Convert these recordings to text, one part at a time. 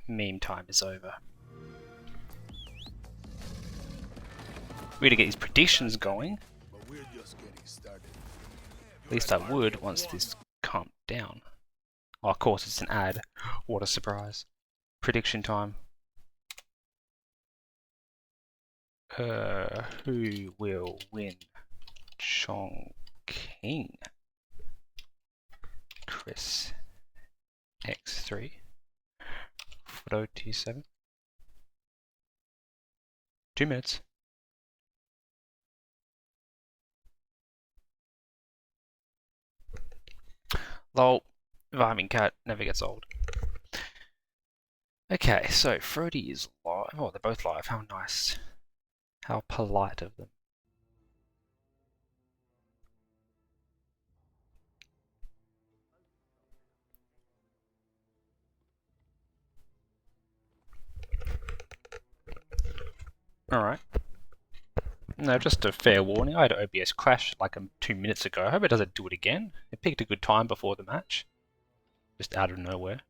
Meme time is over. We gotta get these predictions going. At least I would once this calmed down. Oh, of course it's an ad. What a surprise. Prediction time. Who will win? Chongqing. ChrisX3. Frote7. 2 minutes. Lol. Rhyming cat never gets old. Okay, so Frote is live. Oh, they're both live. How nice. How polite of them. Alright. No, just a fair warning. I had an OBS crash like 2 minutes ago. I hope it doesn't do it again. It picked a good time before the match. Just out of nowhere.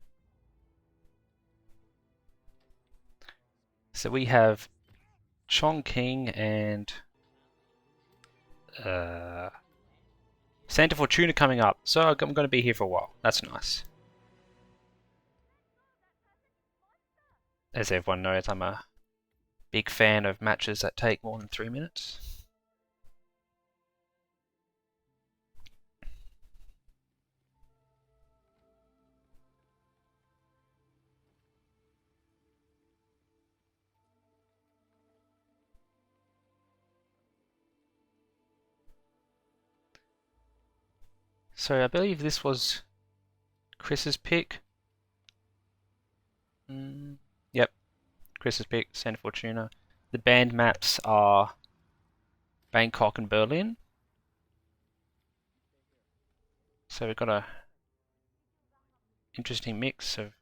So we have Chongqing and Santa Fortuna coming up. So I'm going to be here for a while. That's nice. As everyone knows, I'm a big fan of matches that take more than 3 minutes. So I believe this was Chris's pick. Yep, Chris's pick, Santa Fortuna. The band maps are Bangkok and Berlin. So we've got a interesting mix of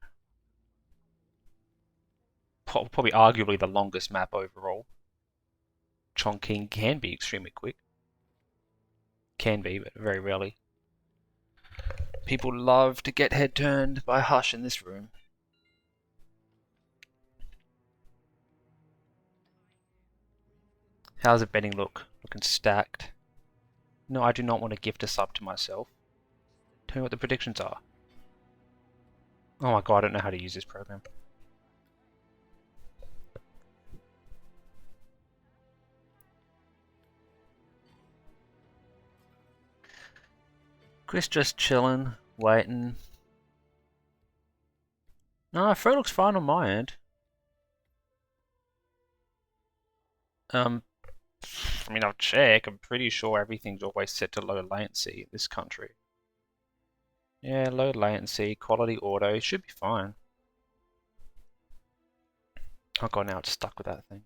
probably arguably the longest map overall. Chongqing can be extremely quick. Can be, but very rarely. People love to get head turned by Hush in this room. How's the betting look? Looking stacked. No, I do not want to gift a sub to myself. Tell me what the predictions are. Oh my god, I don't know how to use this program. Chris just chilling, waiting. No, Fro looks fine on my end. I mean, I'll check. I'm pretty sure everything's always set to low latency in this country. Yeah, low latency, quality auto, should be fine. Oh god, now it's stuck with that thing.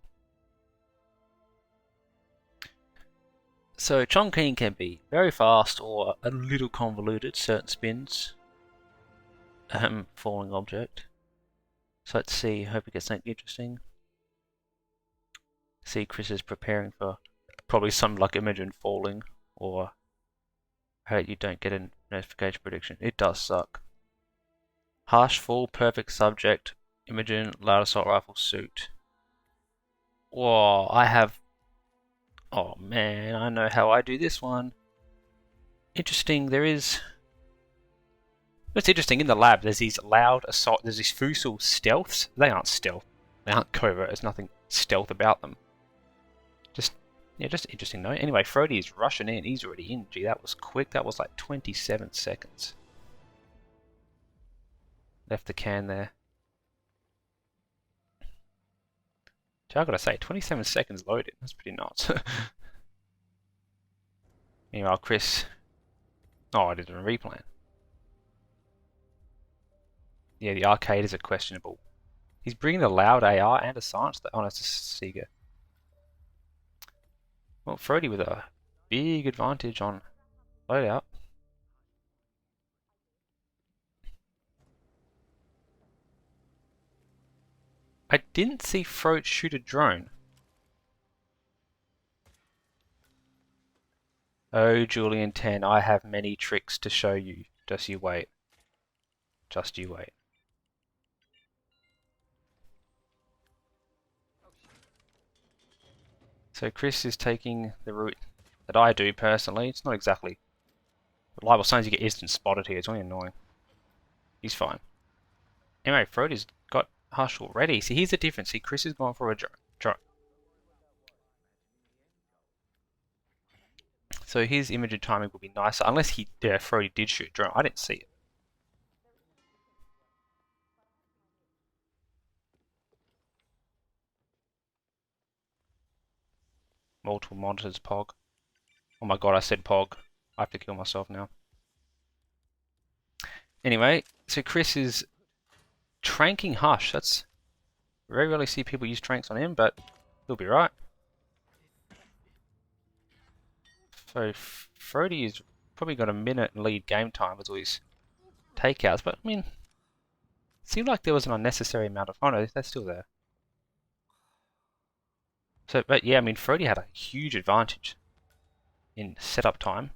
So Chongqing can be very fast or a little convoluted, certain spins. Falling object. So let's see, hope we get something interesting. See, Chris is preparing for probably some like Imogen falling, or I hope you don't get a notification prediction. It does suck. Harsh fall, perfect subject, Imogen, loud assault rifle suit. Whoa, I have... Oh man, I know how I do this one. Interesting, there is... What's interesting, in the lab, there's these loud assault... There's these Fusil stealths. They aren't stealth. They aren't covert. There's nothing stealth about them. Just interesting though. Anyway, Frote is rushing in. He's already in. Gee, that was quick. That was like 27 seconds. Left the can there. Gee, I gotta say, 27 seconds loaded. That's pretty nuts. Meanwhile, Chris... Oh, I did a replan. Yeah, the arcade are questionable. He's bringing a loud AR and a silence. Oh, no, it's a Sega. Well, Frote with a big advantage on loadout. I didn't see Frote shoot a drone. Oh, Julian 10, I have many tricks to show you. Just you wait. Just you wait. So Chris is taking the route that I do personally. It's not exactly reliable. Sometimes you get instant spotted here. It's only annoying. He's fine. Anyway, Frote's got Hush already. See, here's the difference. See, Chris is going for a drone. So his image and timing will be nicer, unless Frote did shoot a drone. I didn't see it. Multiple monitors, Pog. Oh my god, I said Pog. I have to kill myself now. Anyway, so Chris is tranking Hush. That's very rarely see people use tranks on him, but he'll be right. So Frote has probably got a minute lead game time with all his takeouts, but I mean, it seemed like there was an unnecessary amount of. Oh no, they're still there. So, but yeah, I mean, Frote had a huge advantage in setup time.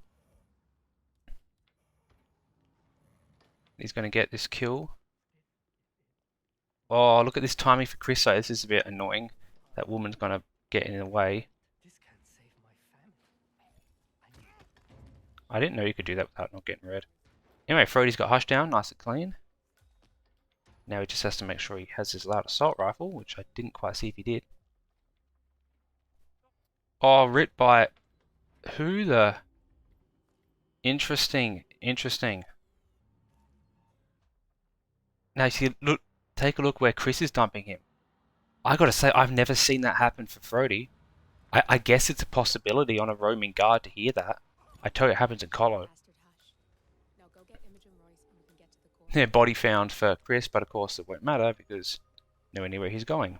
He's going to get this kill. Oh, look at this timing for Chris. This is a bit annoying. That woman's going to get in the way. I didn't know you could do that without not getting red. Anyway, Frote's got Hush down, nice and clean. Now he just has to make sure he has his loud assault rifle, which I didn't quite see if he did. Oh, ripped by who the? Interesting. Now, see, look, take a look where Chris is dumping him. I gotta say, I've never seen that happen for Frote. I guess it's a possibility on a roaming guard to hear that. I tell you, it happens in Colo. Yeah, body found for Chris, but of course it won't matter because nowhere near where he's going.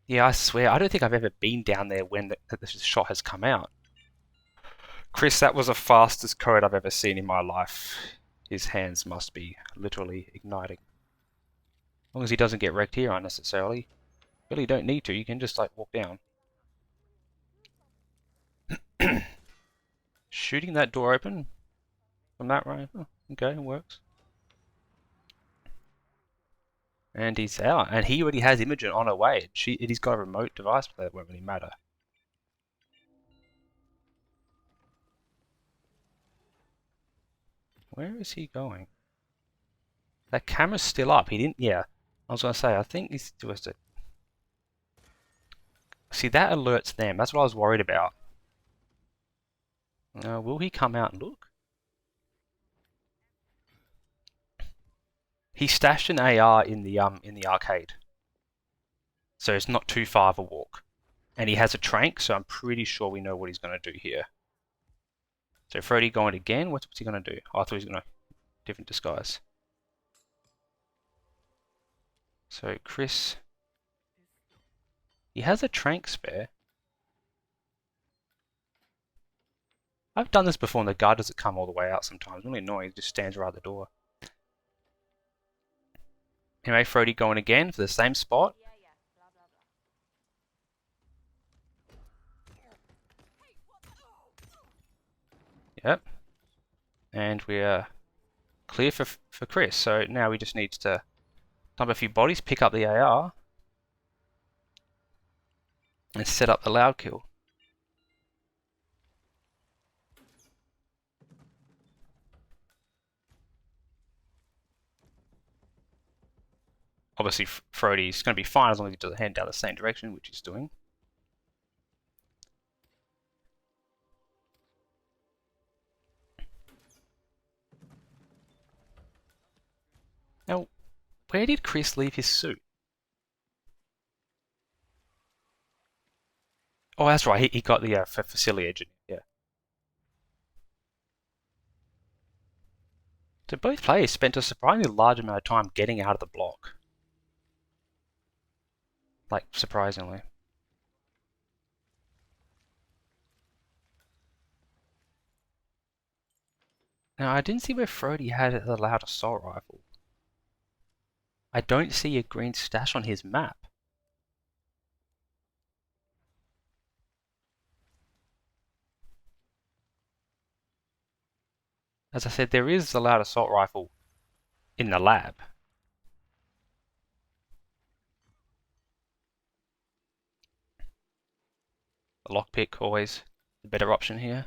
Yeah, I swear, I don't think I've ever been down there when the shot has come out. Chris, that was the fastest code I've ever seen in my life. His hands must be literally igniting. As long as he doesn't get wrecked here unnecessarily. Really don't need to, you can just like walk down. Shooting that door open from that range. Oh, okay, it works. And he's out. And he already has Imogen on her way. He's got a remote device, but that won't really matter. Where is he going? That camera's still up. He didn't. Yeah, I was gonna say. I think he's supposed to. See, that alerts them. That's what I was worried about. Will he come out and look? He stashed an AR in the arcade, so it's not too far of a walk. And he has a trank, so I'm pretty sure we know what he's gonna do here. So Frote going again. What's he gonna do? Oh, I thought he was gonna different disguise. So Chris, he has a trank spare. I've done this before and the guard doesn't come all the way out sometimes. Really annoying, he just stands right at the door. Anyway, Frote going again for the same spot. Yep. And we're clear for Chris. So now we just need to dump a few bodies, pick up the AR, and set up the loud kill. Obviously, Frote's going to be fine as long as he doesn't head down the same direction, which he's doing. Now, where did Chris leave his suit? Oh, that's right. He got the facility agent. Yeah. So both players spent a surprisingly large amount of time getting out of the block. Like, surprisingly. Now, I didn't see where Frote had a loud assault rifle. I don't see a green stash on his map. As I said, there is a loud assault rifle in the lab. The lockpick always the better option here.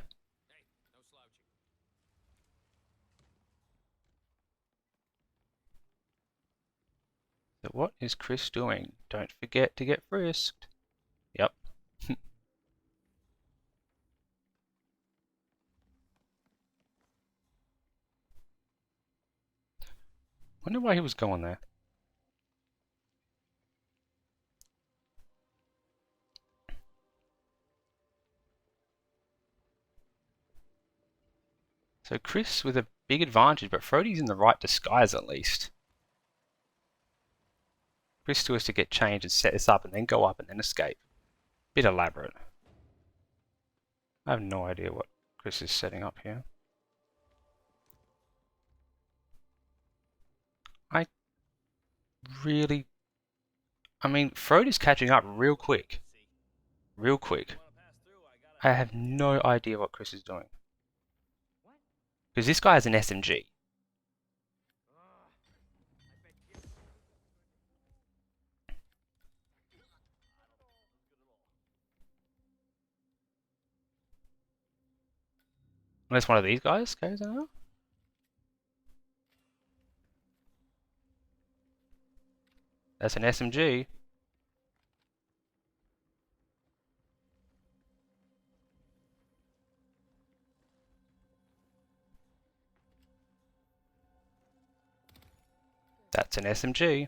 So what is Chris doing? Don't forget to get frisked. Yep. Wonder why he was going there. So Chris with a big advantage, but Frote's in the right disguise at least. Chris still has to get changed and set this up and then go up and then escape. Bit elaborate. I have no idea what Chris is setting up here. I mean, Frote is catching up real quick. Real quick. I have no idea what Chris is doing. Because this guy has an SMG. Unless one of these guys goes out. That's an SMG. That's an SMG.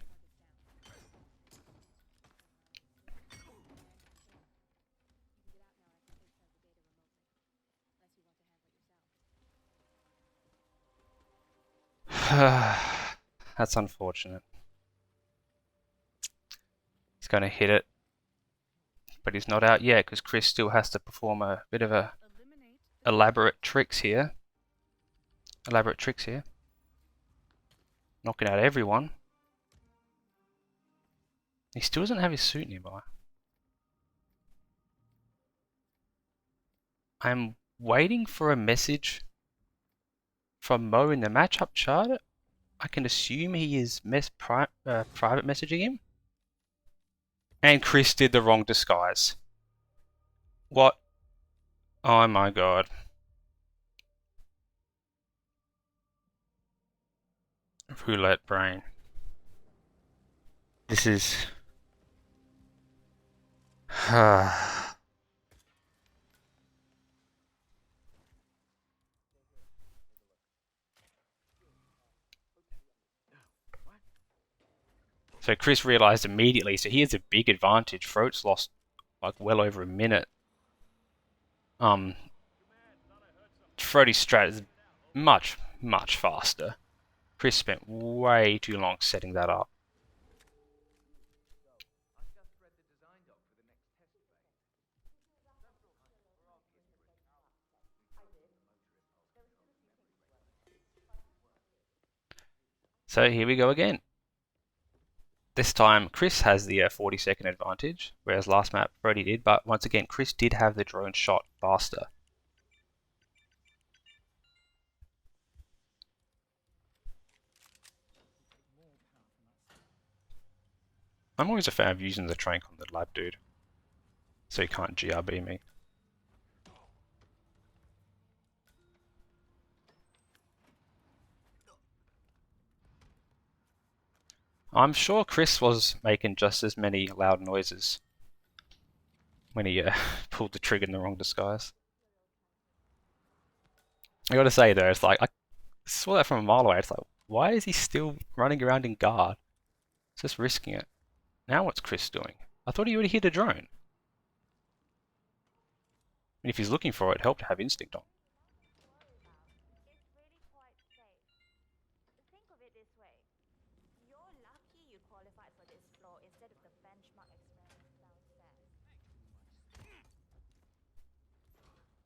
That's unfortunate. He's going to hit it. But he's not out yet because Chris still has to perform a bit of a elaborate tricks here. Knocking out everyone. He still doesn't have his suit nearby. I'm waiting for a message from Mo in the matchup chart. I can assume he is private messaging him. And Chris did the wrong disguise. What? Oh my god. Roulette brain. This is... So Chris realized immediately, so he has a big advantage. Frote's lost like well over a minute. Frote's strat is much, much faster. Chris spent way too long setting that up. So here we go again. This time Chris has the 40-second advantage, whereas last map Frote did, but once again Chris did have the drone shot faster. I'm always a fan of using the trank on the lab dude, so he can't GRB me. I'm sure Chris was making just as many loud noises when he pulled the trigger in the wrong disguise. I gotta say though, it's like, I saw that from a mile away, it's like, why is he still running around in guard? He's just risking it. Now what's Chris doing? I thought he already hit a drone. I mean, if he's looking for it, it'd help to have instinct on.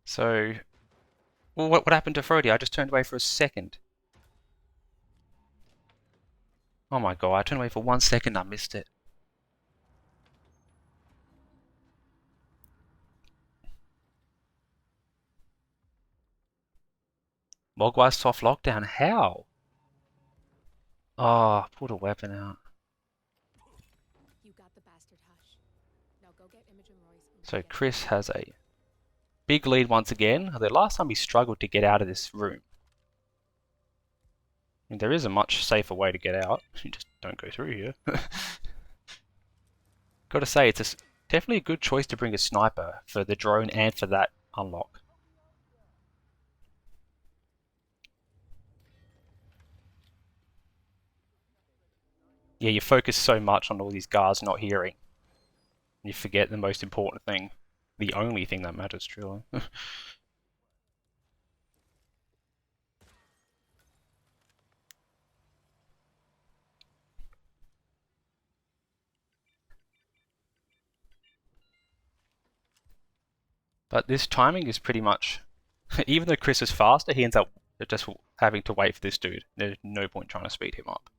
So, well, what happened to Frote? I just turned away for a second. Oh my god, I turned away for 1 second, I missed it. Mogwai soft lockdown, how? Oh, pulled a weapon out. You got the bastard, Hush. Now go get Imogen Royce and So Chris has a big lead once again. The last time he struggled to get out of this room. I mean, there is a much safer way to get out. You just don't go through here. Gotta say, it's definitely a good choice to bring a sniper for the drone and for that unlock. Yeah, you focus so much on all these guards not hearing. You forget the most important thing. The only thing that matters, truly. But this timing is pretty much... Even though Chris is faster, he ends up just having to wait for this dude. There's no point trying to speed him up.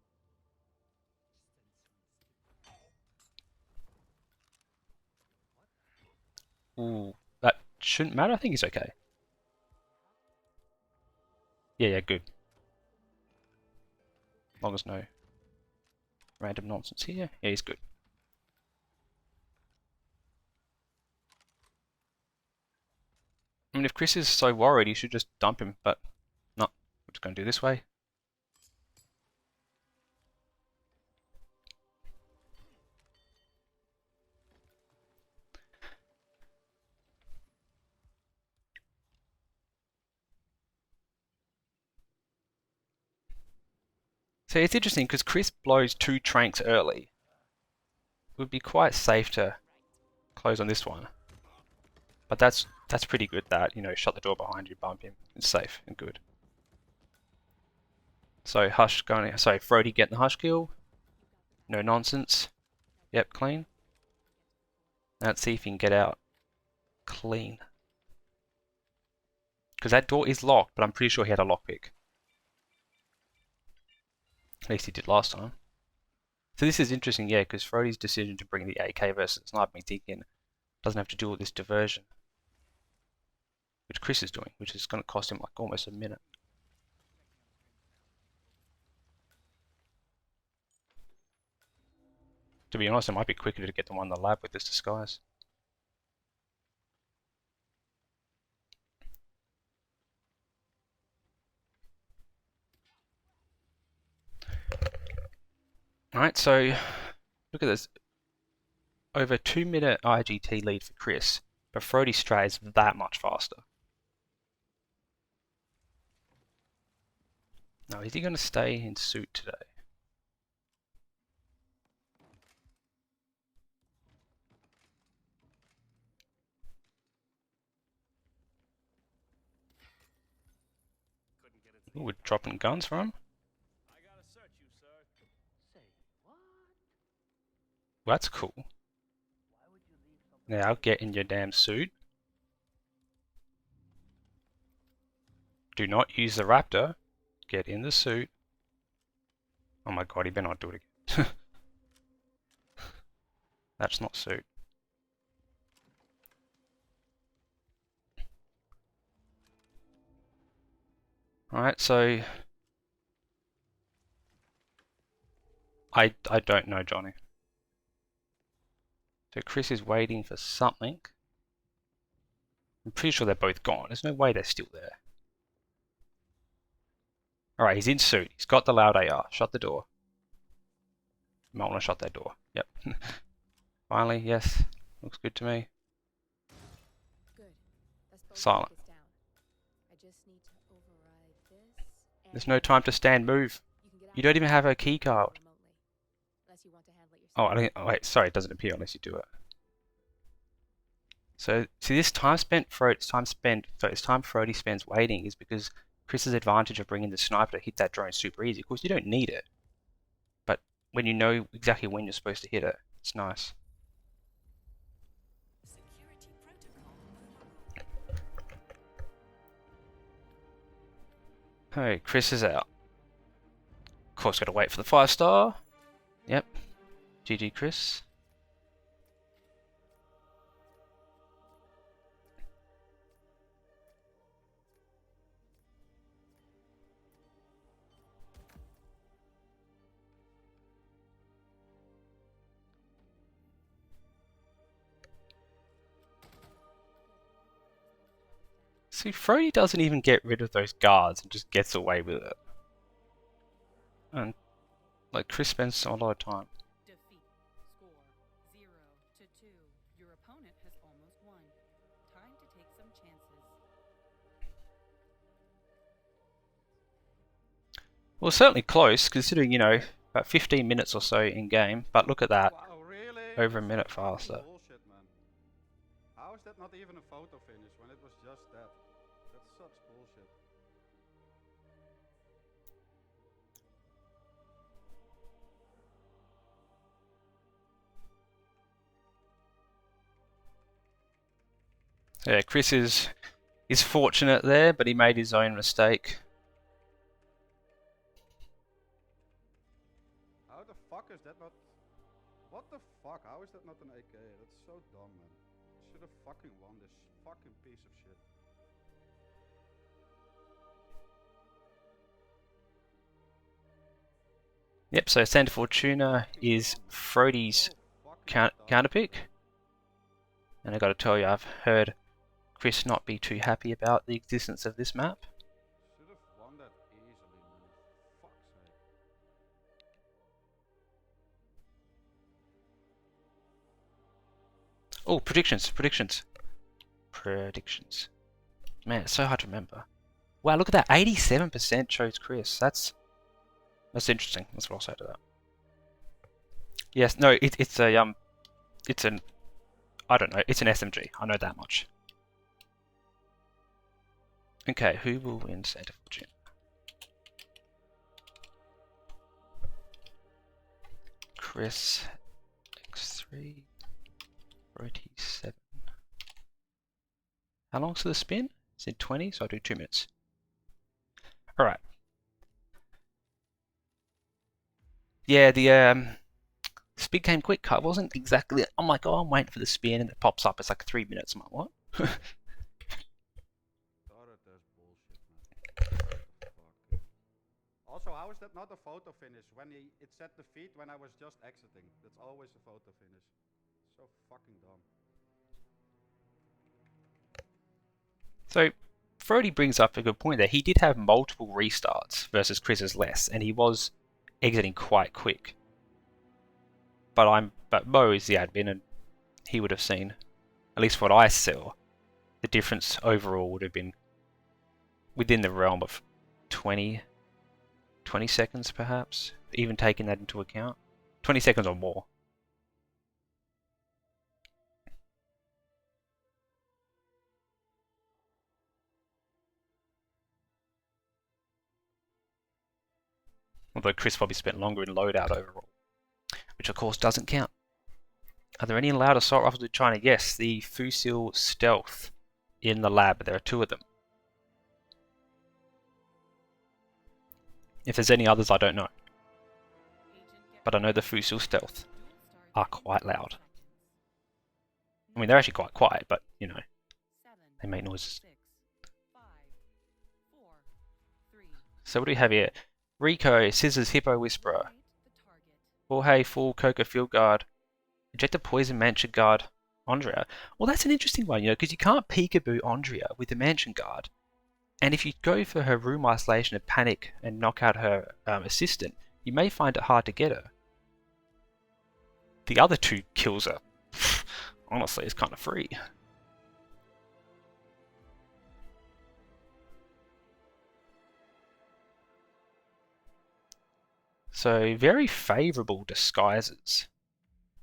Ooh, that shouldn't matter. I think he's okay. Yeah, good. As long as no random nonsense here. Yeah, he's good. I mean, if Chris is so worried, he should just dump him, but no. We're just going to do this way. So it's interesting because Chris blows 2 tranks early. It would be quite safe to close on this one. But that's pretty good that, you know, shut the door behind you, bump him. It's safe and good. So Hush going, sorry, Frote getting the Hush kill. No nonsense. Yep, clean. Now let's see if he can get out clean. Because that door is locked, but I'm pretty sure he had a lockpick. At least he did last time. So this is interesting, yeah, because Frote's decision to bring the AK versus sniping in doesn't have to do with this diversion. Which Chris is doing, which is going to cost him like almost a minute. To be honest, it might be quicker to get the one in the lab with this disguise. Alright, so look at this. Over 2-minute IGT lead for Chris, but Frote strat is that much faster. Now, is he going to stay in suit today? Ooh, we're dropping guns for him. Well, that's cool. Now get in your damn suit. Do not use the Raptor. Get in the suit. Oh my god, he better not do it again. That's not suit. Alright, so... I don't know, Johnny. So Chris is waiting for something. I'm pretty sure they're both gone. There's no way they're still there. Alright, he's in suit. He's got the loud AR. Shut the door. You might want to shut that door. Yep. Finally, yes. Looks good to me. Silent. There's no time to stand. Move. You don't even have a key card. Oh, wait, sorry, it doesn't appear unless you do it. So, see, this time Frote spends waiting is because Chris's advantage of bringing the sniper to hit that drone super easy. Of course, you don't need it. But when you know exactly when you're supposed to hit it, it's nice. Hey, Chris is out. Of course, gotta wait for the 5-star. Yep. GG, Chris. See, Frote doesn't even get rid of those guards and just gets away with it. And like Chris spends a lot of time. Defeat. Score 0-2. Your opponent has almost won. Time to take some chances. Well, certainly close, considering, you know, about 15 minutes or so in game. But look at that. Wow, really? Over a minute faster. Bullshit, man. How is that not even a photo finish when it was just that? That's such bullshit. Yeah, Chris is fortunate there, but he made his own mistake. How the fuck is that not... What the fuck? How is that not an AK? That's so dumb, man. Should have fucking won this fucking piece of shit. Yep, so Santa Fortuna is Frote's counterpick. And I gotta tell you, I've heard Chris not be too happy about the existence of this map. Should have won that easily, man. Fuck's sake. Oh, predictions. Man, it's so hard to remember. Wow, look at that. 87% chose Chris. That's interesting. That's what I'll say to that. Yes, no, it's an I don't know. It's an SMG. I know that much. Okay, who will win Santa Fortuna? ChrisX3, Frote7. How long's the spin? It's in 20, so I'll do 2 minutes. Alright. Yeah, the spin came quick. I wasn't exactly... I'm like, oh, I'm waiting for the spin, and it pops up. It's like 3 minutes. I'm like, what? Also, how is that not a photo finish when it said defeat when I was just exiting? That's always a photo finish. So fucking dumb. So, Frote brings up a good point there. He did have multiple restarts versus Chris's less, and he was exiting quite quick. But Mo is the admin, and he would have seen, at least what I saw, the difference overall would have been within the realm of 20 seconds perhaps, even taking that into account. 20 seconds or more. Although Chris probably spent longer in loadout overall, which of course doesn't count. Are there any allowed assault rifles with China? Yes, the Fusil Stealth in the lab. There are 2 of them. If there's any others, I don't know. But I know the Fusil Stealth are quite loud. I mean, they're actually quite quiet, but, you know, they make noises. So what do we have here? Rico, Scissors, Hippo, Whisperer. Jorge, Full, Coca, Field Guard. Ejector, Poison, Mansion Guard, Andrea. Well, that's an interesting one, you know, because you can't peekaboo Andrea with the Mansion Guard. And if you go for her room isolation and panic and knock out her assistant, you may find it hard to get her. The other 2 kills are, honestly, it's kind of free. So, very favourable disguises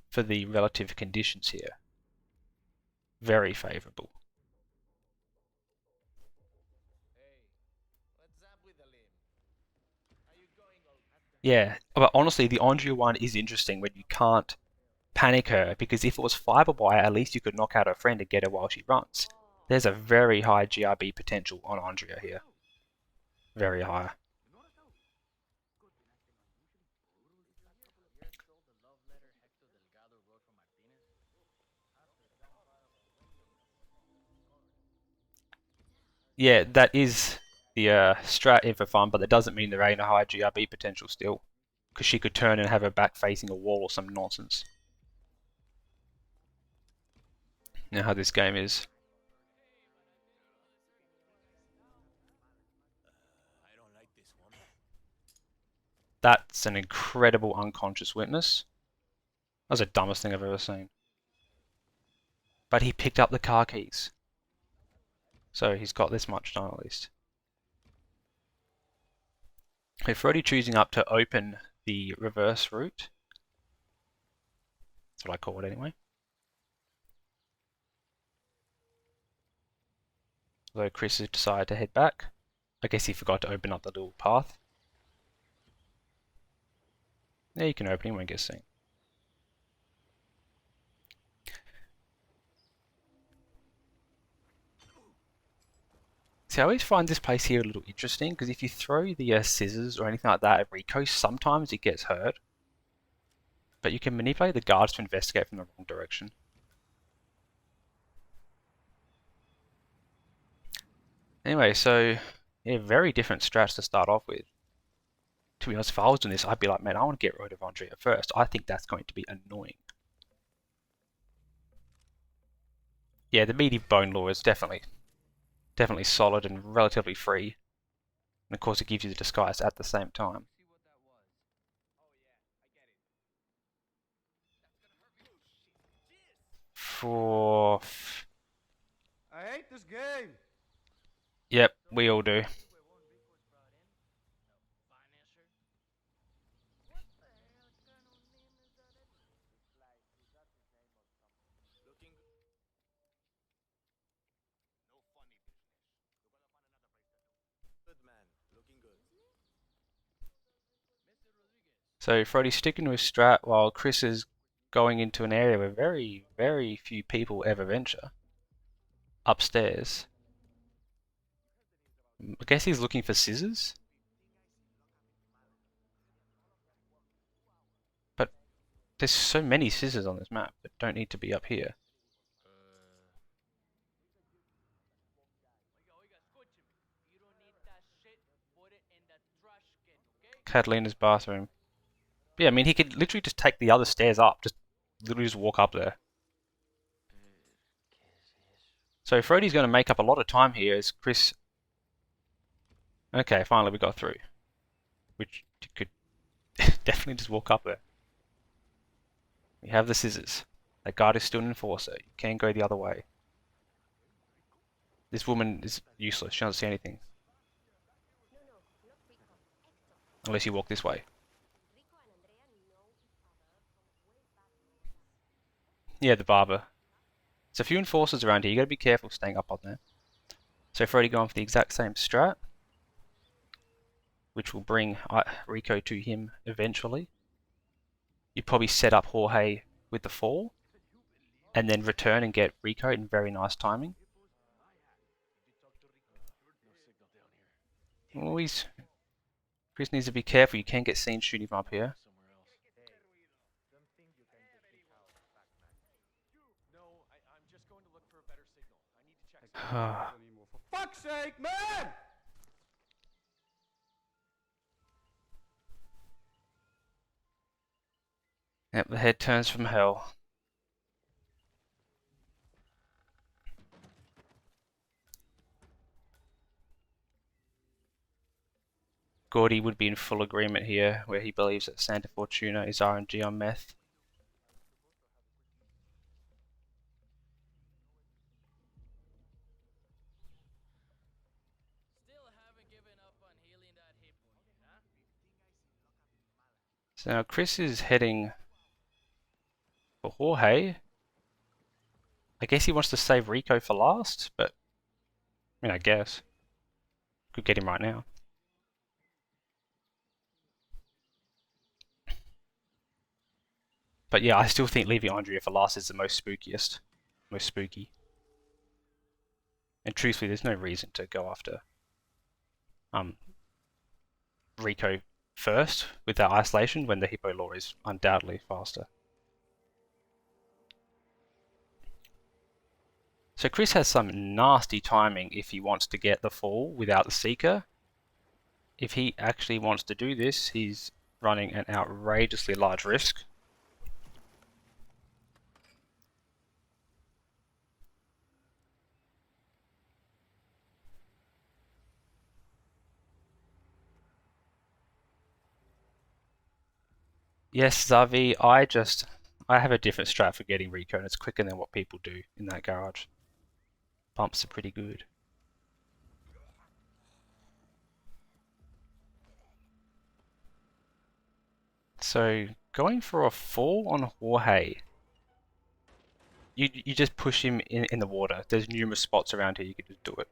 for the relative conditions here. Very favourable. Yeah, but honestly, the Andrea one is interesting when you can't panic her, because if it was Fiberwire, at least you could knock out her friend and get her while she runs. There's a very high GRB potential on Andrea here. Very high. Yeah, that is the strat in for fun, but that doesn't mean there ain't a high GRB potential still, because she could turn and have her back facing a wall or some nonsense. You know how this game is. That's an incredible unconscious witness. That was the dumbest thing I've ever seen. But he picked up the car keys. So he's got this much done at least. If Frote choosing up to open the reverse route, that's what I call it anyway. Although Chris has decided to head back. I guess he forgot to open up the little path. Yeah, you can open him when it gets seen. See, I always find this place here a little interesting because if you throw the scissors or anything like that at Rico, sometimes it gets hurt. But you can manipulate the guards to investigate from the wrong direction. Anyway, so yeah, very different strats to start off with. To be honest, if I was doing this, I'd be like, man, I want to get rid of Andrea first. I think that's going to be annoying. Yeah, the meaty bone law is definitely solid and relatively free. And of course it gives you the disguise at the same time. For... I hate this game! Yep, we all do. So Frote's sticking to his strat while Chris is going into an area where very, very few people ever venture. Upstairs. I guess he's looking for scissors? But there's so many scissors on this map that don't need to be up here. Catalina's bathroom. But yeah, I mean, he could literally just take the other stairs up. Just literally just walk up there. So Frote's going to make up a lot of time here as Chris... Okay, finally we got through. Which you could definitely just walk up there. We have the scissors. That guard is still an enforcer. You can't go the other way. This woman is useless. She doesn't see anything. Unless you walk this way. Yeah, the barber. There's a few enforcers around here. You gotta be careful staying up on there. So Frote going for the exact same strat, which will bring Rico to him eventually. You'd probably set up Jorge with the fall, and then return and get Rico in very nice timing. Always, Chris needs to be careful. You can't get seen shooting him up here. For fuck's sake, man! Yep, the head turns from hell. Gordy would be in full agreement here, where he believes that Santa Fortuna is RNG on meth. So now Chris is heading for Jorge. I guess he wants to save Rico for last, but I mean, I guess. Could get him right now. But yeah, I still think leaving Andrea for last is the most spookiest. Most spooky. And truthfully, there's no reason to go after Rico first with that isolation when the Hippo Law is undoubtedly faster. So Chris has some nasty timing if he wants to get the fall without the Seeker. If he actually wants to do this, he's running an outrageously large risk. Yes, Zavi, I have a different strat for getting Rico, and it's quicker than what people do in that garage. Bumps are pretty good. So, going for a fall on Jorge, you just push him in the water. There's numerous spots around here you could just do it.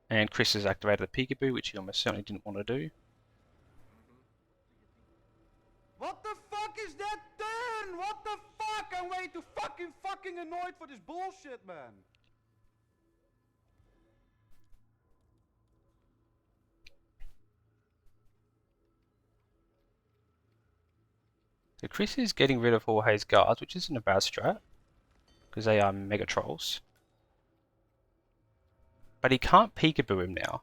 And Chris has activated the peekaboo, which he almost certainly didn't want to do. What the fuck is that turn? What the fuck? I'm way too fucking annoyed for this bullshit, man. So Chris is getting rid of Jorge's guards, which isn't a bad strat, because they are mega trolls. But he can't peekaboo him now.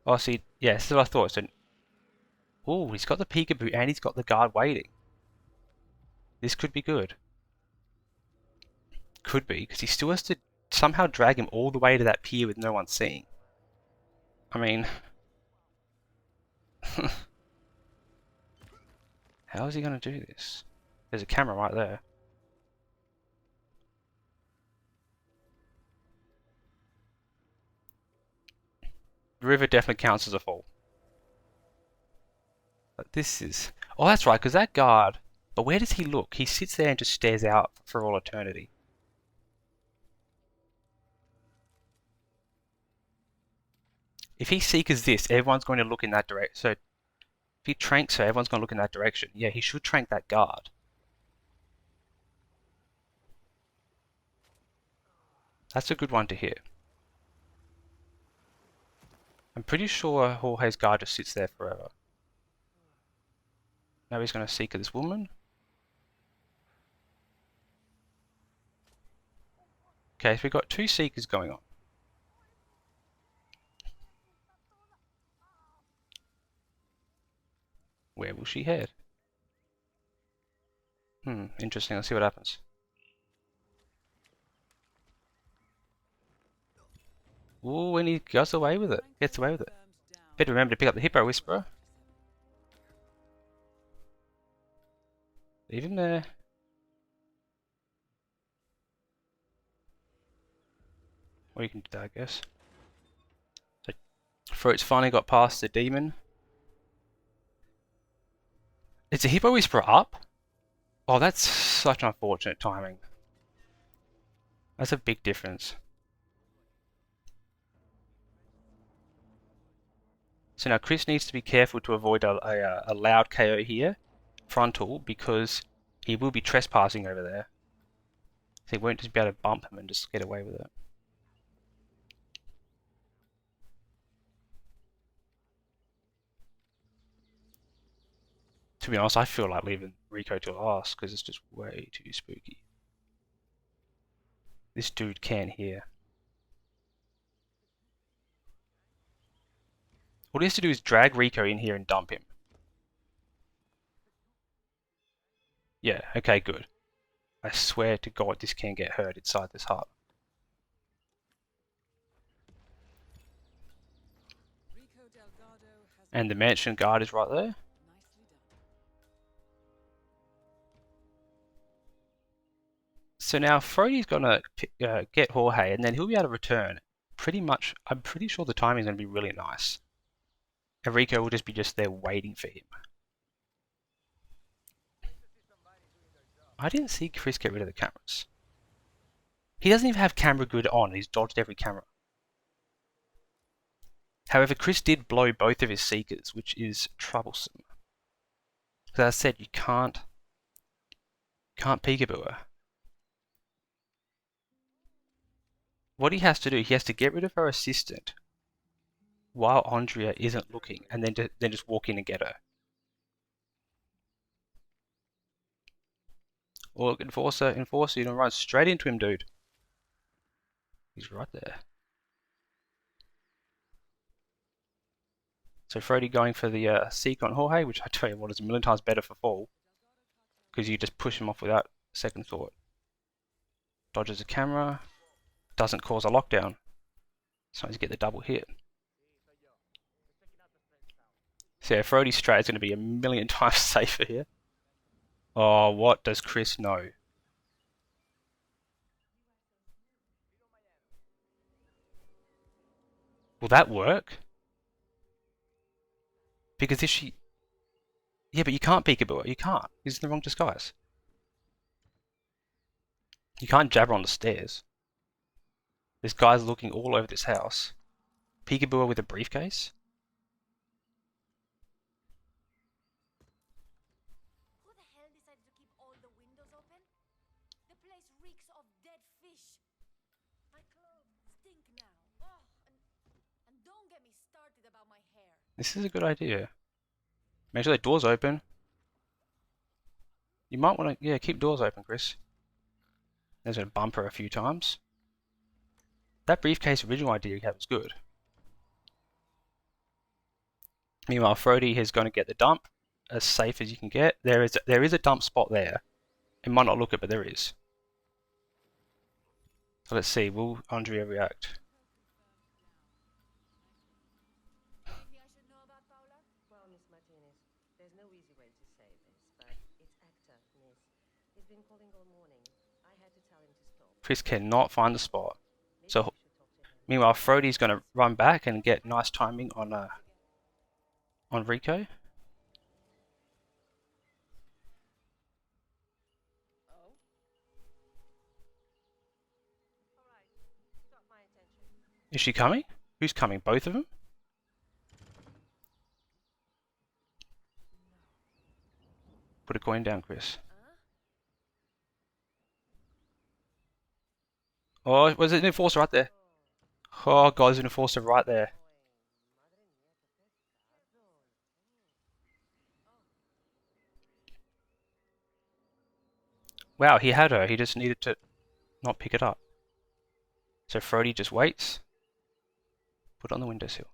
Oh, see, yeah, this is what I thought. So, oh, he's got the peekaboo and he's got the guard waiting. This could be good. Could be, because he still has to somehow drag him all the way to that pier with no one seeing. I mean... How is he going to do this? There's a camera right there. The river definitely counts as a fall. But this is... Oh, that's right, because that guard... But where does he look? He sits there and just stares out for all eternity. If he seekers this, everyone's going to look in that direction. So, if he tranks her, everyone's going to look in that direction. Yeah, he should trank that guard. That's a good one to hit. I'm pretty sure Jorge's guard just sits there forever. Now he's going to seeker this woman. Okay, so we've got two seekers going on. Where will she head? Interesting. Let's see what happens. Ooh, and he goes away with it. Gets away with it. Better remember to pick up the Hippo Whisperer. Leave him there. Or you can do that, I guess. So, Frote's finally got past the demon. Is the Hippo Whisperer up? Oh, that's such unfortunate timing. That's a big difference. So now Chris needs to be careful to avoid a loud KO here, frontal, because he will be trespassing over there. So he won't just be able to bump him and just get away with it. To be honest, I feel like leaving Rico till last because it's just way too spooky. This dude can't hear. All he has to do is drag Rico in here and dump him. Yeah, okay, good. I swear to God this can get hurt inside this hut. And the mansion guard is right there. So now Frody's gonna get Jorge and then he'll be able to return. Pretty much, I'm pretty sure the timing is going to be really nice. And Rico will just be there waiting for him. I didn't see Chris get rid of the cameras. He doesn't even have camera good on. He's dodged every camera. However, Chris did blow both of his seekers, which is troublesome. As I said, you can't peekaboo her. What he has to do, he has to get rid of her assistant while Andrea isn't looking, and then just walk in and get her. Or Enforcer, you know, run straight into him, dude. He's right there. So Frody going for the Seek on Jorge, which I tell you what is a million times better for fall. Because you just push him off without second thought. Dodges a camera. Doesn't cause a lockdown. So you get the double hit. So yeah, Frote's strat is going to be a million times safer here. Oh, what does Chris know? Will that work? Because if she... Yeah, but you can't peekaboo her. You can't. He's in the wrong disguise. You can't jab her on the stairs. This guy's looking all over this house. Peekaboo her with a briefcase? Who the hell decided to keep all the windows open? The place reeks of dead fish. My clothes stink now. Oh, and don't get me started about my hair. This is a good idea. Make sure the door's open. You might want to, yeah, keep doors open, Chris. There's a bumper a few times. That briefcase original idea you had was good. Meanwhile, Frote is going to get the dump as safe as you can get. There is a dump spot there. It might not look it, but there is. So let's see. Will Andrea react? Anything I should know about Paula? Well, Miss Martinez, there's no easy way to say this, but it's actor, miss. He's been calling all morning. I had to tell him to stop. Chris cannot find the spot. Maybe So you should talk to him. meanwhile, Frote's going to run back and get nice timing on Rico. Oh? Alright, got my attention. Is she coming? Who's coming? Both of them? Put a coin down, Chris. Oh, was it an enforcer right there? Oh god, there's an enforcer right there. Wow, he had her. He just needed to not pick it up. So Frote just waits. Put it on the windowsill.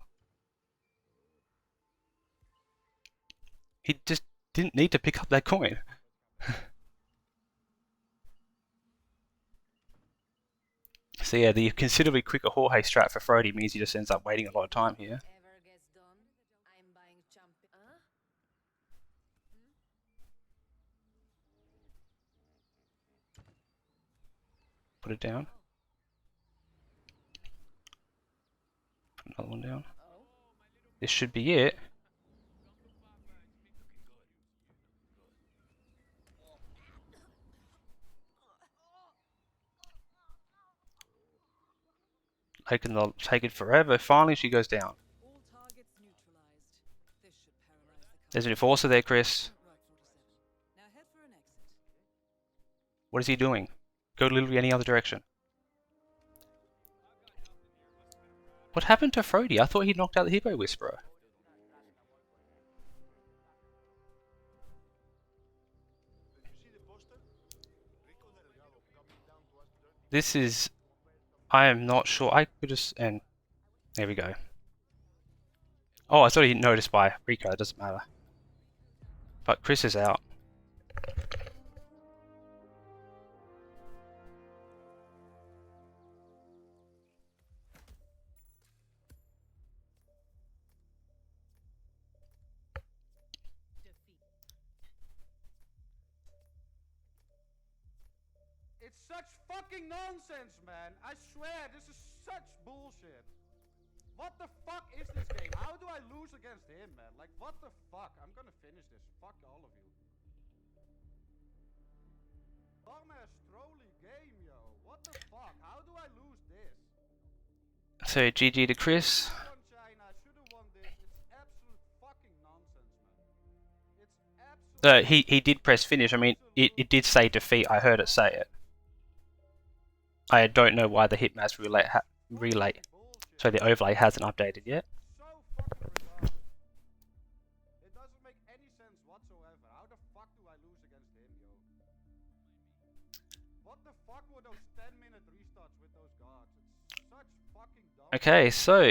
He just didn't need to pick up that coin. So yeah, the considerably quicker Jorge strat for Frote means he just ends up waiting a lot of time here. Ever gets done, I'm buying champion. Put it down. Put another one down. This should be it. Taking forever. Finally, she goes down. All targets neutralized. This should paralyze the There's an enforcer there, Chris. Right, Frote7. Now head for an exit. What is he doing? Go literally any other direction. What happened to Frote? I thought he knocked out the Hippo Whisperer. This is... I am not sure. I could just... And there we go. Oh, I thought he noticed by Rico. It doesn't matter. But Chris is out. It's such fucking nonsense, man. I swear, this is such bullshit. What the fuck is this game? How do I lose against him, man? Like, what the fuck? I'm gonna finish this. Fuck all of you. Dumbass trolly game, yo. What the fuck? How do I lose this? So GG to Chris. Won China, should have won this. It's absolute fucking nonsense, man. It's absolute. He did press finish. I mean, it did say defeat. I heard it say it. I don't know why the hitmaps relay. So the overlay hasn't updated yet. So fucking retarded. It doesn't make any sense whatsoever. How the fuck do I lose against him, yo? What the fuck were those 10-minute restarts with those guards? It's such fucking dumb. Okay, so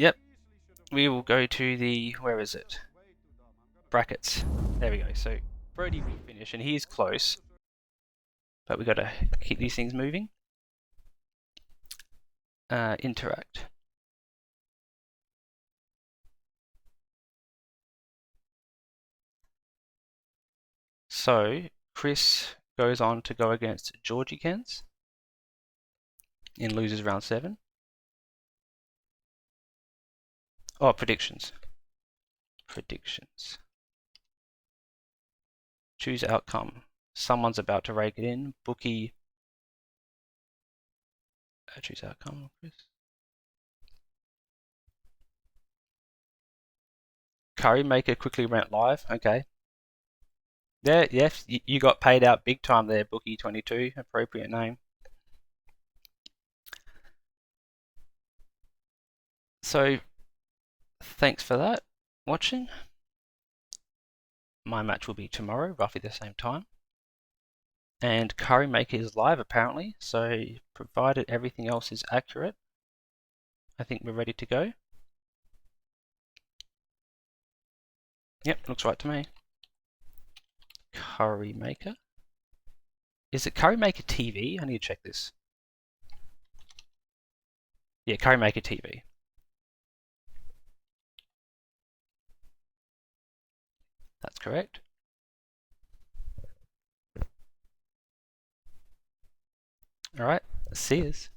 yep, Easily should've we will go to the where is it? way too dumb. I'm gonna Brackets. There we go. So Frote will finish, and he is close, but we got to keep these things moving. Interact. So Chris goes on to go against Georgie Kens in losers round 7. Oh, predictions. Predictions. Choose outcome. Someone's about to rake it in. Bookie. Choose outcome, Chris. Curry Maker quickly went live. Okay. Yeah, yes, you got paid out big time there, Bookie22. Appropriate name. So, thanks for that, watching. My match will be tomorrow, roughly the same time. And Curry Maker is live apparently, so provided everything else is accurate, I think we're ready to go. Yep, looks right to me. Curry Maker. Is it Curry Maker TV? I need to check this. Yeah, Curry Maker TV. That's correct. Alright, see yous.